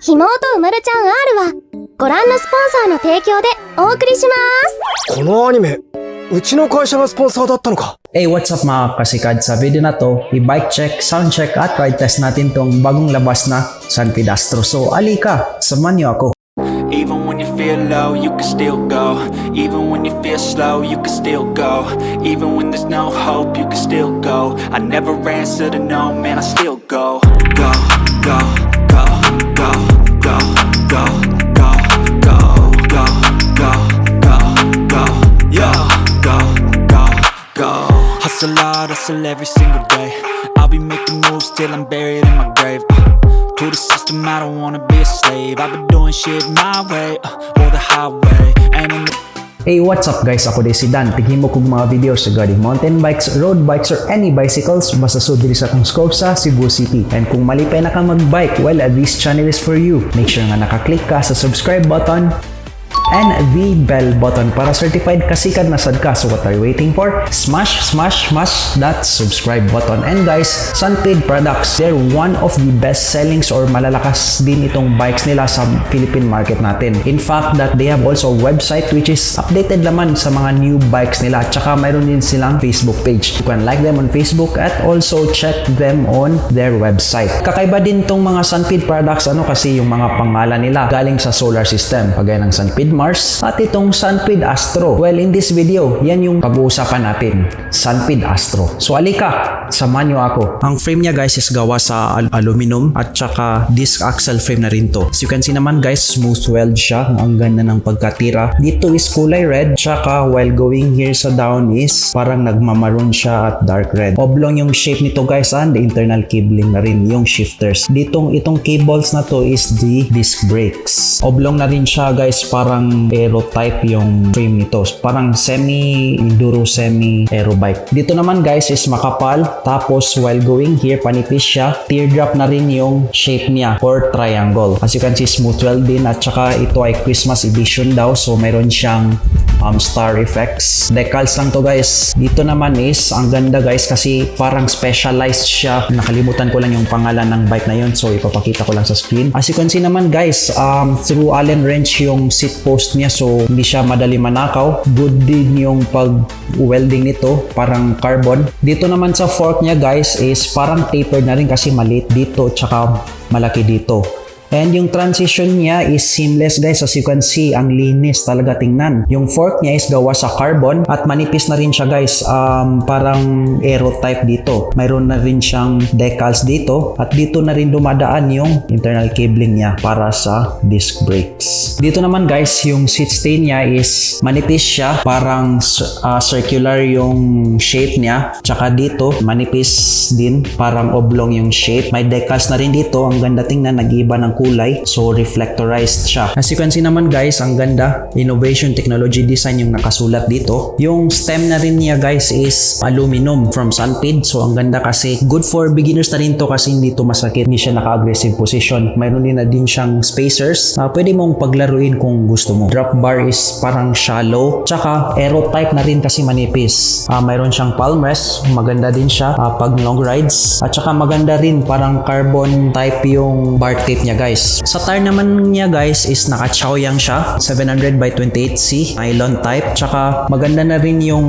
ひもとうまるちゃん R はご覧のスポンサーの提供でお送りします。このアニメ、うちの会社がスポンサーだったのか。Hey, what's up mga kasikad? Sa video na to, i-bike check, sound check at ride test natin tong bagong labas na Sunpeed Astro. So, alika, samahan niyo ako. Even when you feel low, you can still go. Even when you feel slow, you can still go. Even when there's no hope, you can still go. I never answer to no, man, I still go. Go, go, go, go, go, go, go, go, go, go, go, go, yeah, go, go, go. Hustle hard, hustle every single day. I'll be making moves till I'm buried in my grave. To the system, I don't wanna be a slave. I've been doing shit my way, or the highway. And in the Hey, what's up guys? Ako din si Dan. Tighin mo kong mga videos regarding mountain bikes, road bikes, or any bicycles basta so diri sa akong scope sa Cebu City. And kung malipay na ka mag-bike, well, this channel is for you. Make sure nga nakaklik ka sa subscribe button and the bell button para certified kasikad na sad ka. So what are you waiting for? Smash, smash, smash that subscribe button. And guys, Sunpeed products, they're one of the best sellings or malalakas din itong bikes nila sa Philippine market natin. In fact, that they have also a website which is updated naman sa mga new bikes nila. Tsaka mayroon din silang Facebook page. You can like them on Facebook at also check them on their website. Kakaiba din tong mga Sunpeed products kasi yung mga pangalan nila galing sa solar system. Kagaya ng Sunpeed Mars at itong Sunpeed Astro. Well, in this video, yan yung pag-uusapan natin. Sunpeed Astro. So, alika, samahan nyo ako. Ang frame niya guys is gawa sa aluminum at saka disc axle frame na rin to. As you can see naman guys, smooth weld siya. Ang ganda ng pagkatira. Dito is kulay red. Tsaka while going here sa down is parang nagmamaroon siya at dark red. Oblong yung shape nito guys and the internal cabling na rin yung shifters. Itong cables na to is the disc brakes. Oblong na rin siya guys, parang aero type yung frame nito. Parang semi-enduro, semi-aero bike. Dito naman guys is makapal. Tapos while going here, panipis siya. Teardrop na rin yung shape niya or triangle. As you can see, smooth weld din. At saka ito ay Christmas edition daw. So mayroon siyang star effects. Decals lang to guys. Dito naman is, ang ganda guys kasi parang specialized siya. Nakalimutan ko lang yung pangalan ng bike na yun. So ipapakita ko lang sa screen. As you can see naman guys, through Allen wrench yung seat post niya, so hindi siya madali manakaw. Good din yung pag-welding nito, parang carbon. Dito naman sa fork niya guys is parang tapered na rin kasi maliit dito tsaka malaki dito. And yung transition niya is seamless guys. As you can see, ang linis talaga tingnan. Yung fork niya is gawa sa carbon at manipis na rin siya guys. Parang aero type dito. Mayroon na rin siyang decals dito. At dito na rin dumadaan yung internal cabling niya para sa disc brakes. Dito naman guys, yung seat stay niya is manipis siya. Parang circular yung shape niya. Tsaka dito, manipis din. Parang oblong yung shape. May decals na rin dito. Ang ganda tingnan, nag-iba ng kulay. So, reflectorized siya. As you can see naman guys, ang ganda. Innovation Technology Design yung nakasulat dito. Yung stem na rin niya guys is aluminum from Sunpeed. So, ang ganda kasi good for beginners na rin to kasi hindi to masakit. Hindi siya naka-aggressive position. Mayroon din na din siyang spacers. Pwede mong paglaruin kung gusto mo. Drop bar is parang shallow. Tsaka, aero type na rin kasi manipis. Mayroon siyang palm rest. Maganda din siya pag long rides. At tsaka maganda rin parang carbon type yung bar tape niya guys. Sa tire naman niya guys is naka-chowyang siya, 700 by 28C, nylon type. Tsaka maganda na rin yung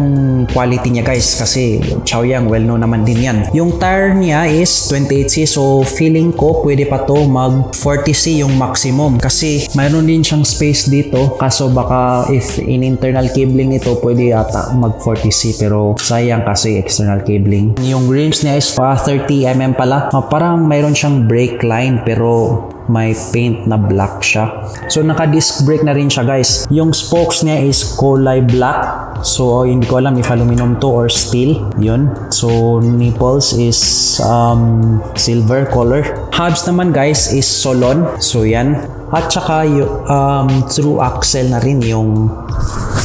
quality niya guys kasi chowyang, well known naman din yan. Yung tire niya is 28C, so feeling ko pwede pa to mag 40C yung maximum kasi mayroon din siyang space dito. Kaso baka if in internal cabling nito pwede ata mag 40C pero sayang kasi external cabling. Yung rims niya is 30mm pala. Parang mayroon siyang brake line pero may paint na black siya. So naka-disc brake na rin siya guys. Yung spokes niya is kulay black. So hindi ko alam if aluminum to or steel. Yun. So nipples is silver color. Hubs naman guys is Solon. So yan. At saka through axle na rin yung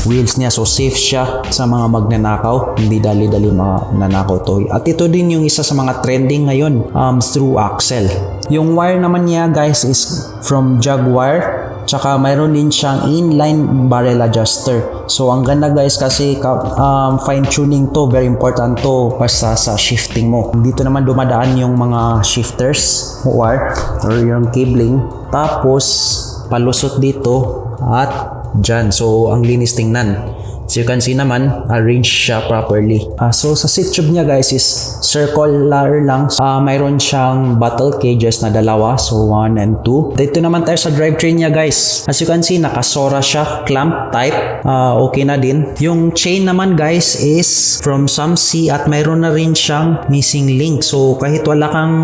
wheels niya. So safe siya sa mga magnanakaw. Hindi dali-dali mga nanakaw to. At ito din yung isa sa mga trending ngayon, through axle. Yung wire naman niya guys is from Jaguar. Tsaka mayroon din siyang inline barrel adjuster. So ang ganda guys kasi fine tuning to, very important to basta sa shifting mo. Dito naman dumadaan yung mga shifters wire or yung cabling. Tapos palusot dito at dyan. So ang linis tingnan. So you can see naman, arrange siya properly. So sa seat tube niya guys is circular lang. Mayroon siyang bottle cages na dalawa. So 1 and 2. Dito naman tayo sa drivetrain niya guys. As you can see, nakasora siya, clamp type. Okay na din. Yung chain naman guys is from Samsi at mayroon na rin siyang missing link. So kahit wala kang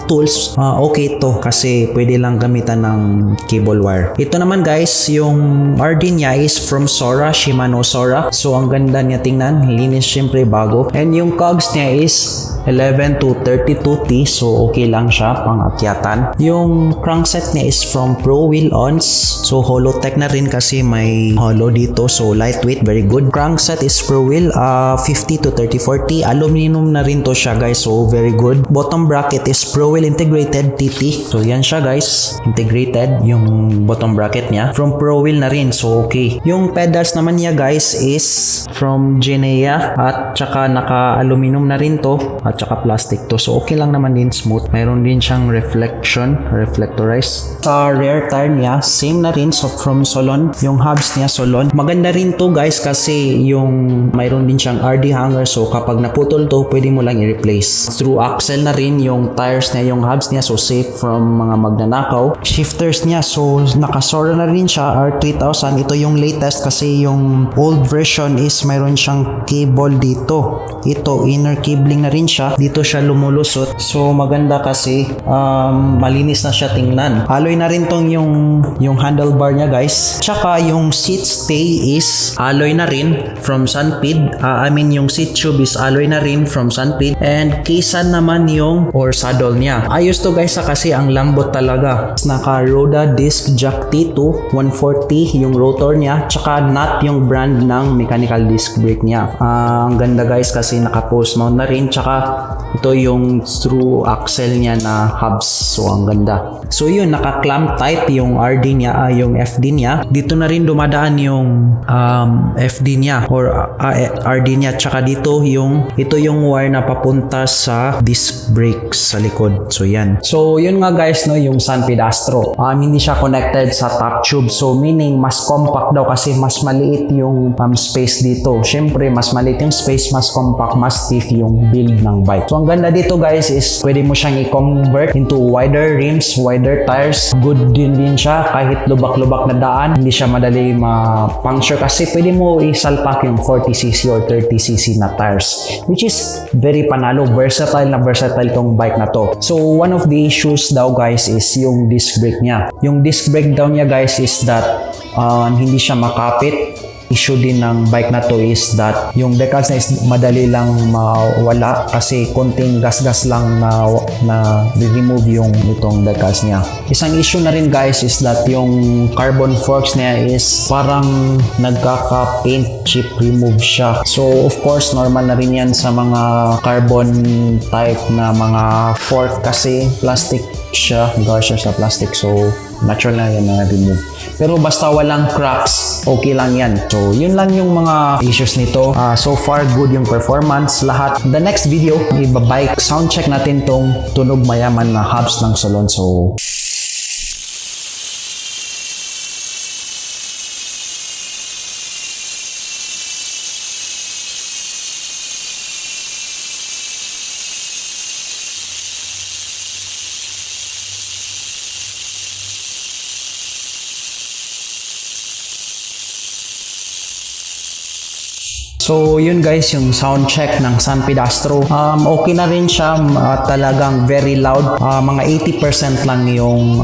tools, okay to kasi pwede lang gamitan ng cable wire. Ito naman guys, yung RD niya is from Sora, Shimano Sora. So ang ganda niya tingnan, linis syempre bago. And yung cogs niya is 11 to 32T, so okay lang siya pang akyatan. Yung crankset niya is from Pro Wheel Ons, so hollow-tech na rin kasi may hollow dito, so lightweight, very good. Crankset is Pro Wheel 50 to 34T, aluminum na rin to siya guys, so very good. Bottom bracket is Pro Wheel integrated TT, so yan siya guys, integrated yung bottom bracket niya. From Pro Wheel na rin, so okay. Yung pedals naman niya guys is from Genea at tsaka naka-aluminum na rin to at tsaka plastic to, so okay lang naman din, smooth. Mayroon din siyang reflectorized. Sa rear tire niya same na rin, so from Solon. Yung hubs niya Solon, maganda rin to guys kasi yung mayroon din siyang RD hanger, so kapag naputol to pwede mo lang i-replace. Through axle na rin yung tires niya, yung hubs niya, so safe from mga magnanakaw. Shifters niya, so nakasora na rin siya, R3000. Ito yung latest kasi yung old version is mayroon siyang cable dito. Ito inner cabling na rin siya, dito siya lumulusot, so maganda kasi malinis na siya tingnan. Alloy na rin tong yung handlebar niya guys. Tsaka yung seat stay is alloy na rin from Sunpeed. Yung seat tube is alloy na rin from Sunpeed. And kisan naman yung or saddle niya. Ayos to guys kasi ang lambot talaga. Naka Roda disc jack T2 140 yung rotor niya. Tsaka nut yung brand ng mechanical disc brake niya. Ang ganda guys kasi naka post mount na rin. Tsaka ito yung through axle niya na hubs, so ang ganda. So yun, naka clamp type yung RD niya, yung FD niya. Dito na rin dumadaan yung FD niya or RD niya. Tsaka dito ito yung wire na papunta sa disc brakes sa likod. So yan. So yun nga guys, no, yung Sunpeed Astro. Hindi siya connected sa top tube. So meaning mas compact daw kasi mas maliit yung space dito. Syempre mas maliit yung space, mas compact, mas stiff yung build ng bike. So ang ganda dito guys is pwede mo siyang i-convert into wider rims, wider tires. Good din siya kahit lubak-lubak na daan, hindi siya madali ma-puncture kasi pwede mo isalpak yung 40cc or 30cc na tires, which is very panalo. Versatile tong bike na to. So one of the issues daw guys is yung disc brake niya. Yung disc brake daw niya guys is that hindi siya makapit. Issue din ng bike na to is that yung decals na is madali lang mawala kasi konting gas-gas lang na remove yung itong decals niya. Isang issue na rin guys is that yung carbon forks niya is parang nagkaka-paint chip remove siya. So of course normal na rin yan sa mga carbon type na mga fork kasi plastic siya, gawa siya sa plastic, so natural na yan na remove. Pero basta walang cracks, okay lang yan. So yun lang yung mga issues nito. So far good yung performance lahat. The next video, ibabike sound check natin tong tunog mayaman na hubs ng Solon. So So yun guys yung sound check ng Sunpeed Astro. Okay na rin siya, talagang very loud. Mga 80% lang yung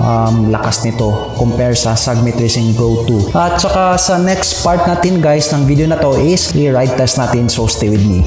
lakas nito compare sa Sagmit Racing Pro 2. At saka sa next part natin guys ng video na to is i-ride test natin, so stay with me.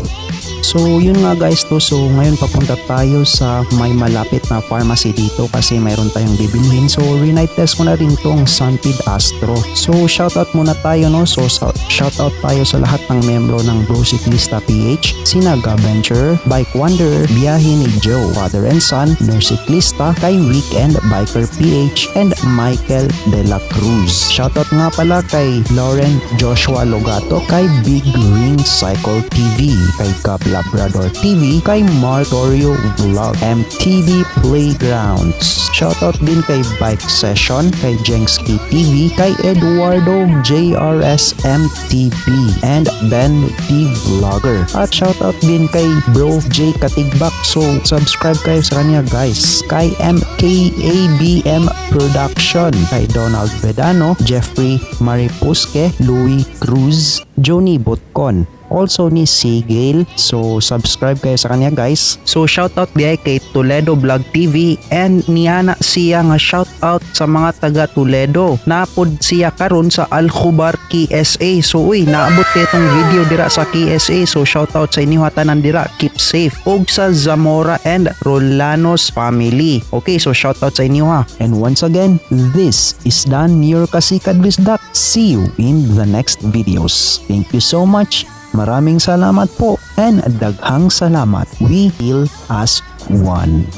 So yun nga guys to. So ngayon papunta tayo sa may malapit na pharmacy dito kasi mayroon tayong bibilhin. So re-night test ko na rin tong Sunpeed Astro. So shoutout muna tayo no. So shoutout tayo sa lahat ng membro ng Bro Ciclista PH, sina Gaventure, Bike Wonder, Biyahe ni Joe, Father and Son, Nurse Ciclista, kay Weekend Biker PH, and Michael De La Cruz. Shoutout nga pala kay Lauren Joshua Logato, kay Big Ring Cycle TV, kay Cap Labrador TV, kay Martorio Vlog, MTV Playgrounds. Shoutout din kay Bike Session, kay Jengski TV, kay Eduardo JRSM TV, and Ben D Vlogger. At shoutout din kay Bro J Katigbak. So subscribe kayo sa kanya guys. Kay MKABM Production, kay Donald Vedano, Jeffrey Maripuske, Louis Cruz, Johnny Botcon, also ni Sigil. So subscribe kayo sa kanya guys. So shoutout di kay Toledo Vlog TV, and niyana siya nga shoutout sa mga taga Toledo. Napod siya karon sa Aljubar KSA. So uy, naabot itong video dira sa KSA. So shoutout sa inyo tanan dira. Keep safe. Og sa Zamora and Rolanos family. Okay, so shoutout sa inyo ha. And once again, this is Dan, your kasikad with Doc. See you in the next videos. Thank you so much. Maraming salamat po and daghang salamat. We heal as one.